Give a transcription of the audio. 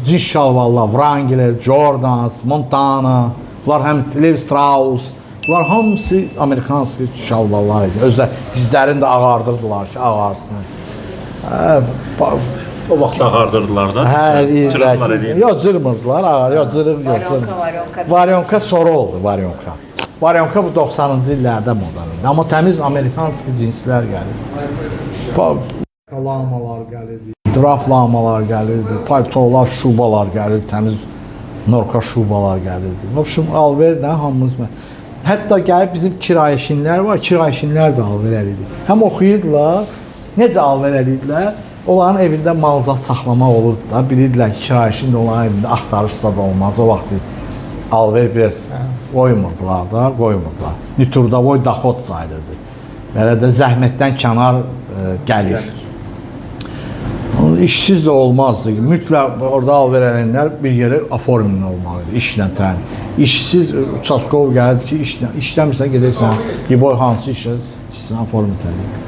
cins şalvarlar, Wrangler, Jordans, Montana, bunlar həm Levi Strauss, bunlar hamısı Amerikanski şalvarlar idi. Özdə dizlərini də ağardırdılar ki, ağarsın. O vaxt ağardırdılar da. Cırıqlar edirdi. Yox, cırmırdılar, yox, cırıq yox. Varyonka sonra oldu, varyonka. Varyonka bu 90-cı illərdə moda idi. Amma təmiz Amerikanski cinslər gəlirdi. Lamalar gəlirdi, drap lamalar gəlirdi, paltolar, şubalar gəlirdi, təmiz norka şubalar gəlirdi. В общем, alverlə hamımız. Hətta gəlib bizim kirayəşinlər var, kirayəşinlər də alver eləyirdi. Həm oxuyurdular, necə alver eləyirlər? Onların evində malzat saxlamaq olurdu da, bilirdilər ki, kirayəşin də onların evində axtarışsa da olmaz. O vaxt alver biraz qoymurdular da, qoymurdular. Nitrudavoy doxod sayılırdı. Belə də zəhmətdən kənar gəlir. İşsiz də olmazdı. Mütləq orada alver eləyənlər bir yerə aformin olmalıdır, işlə təmin. İşsiz Çaskov gəldi ki, işləmirsən, gedərsən, boy hansı işə aformin edək.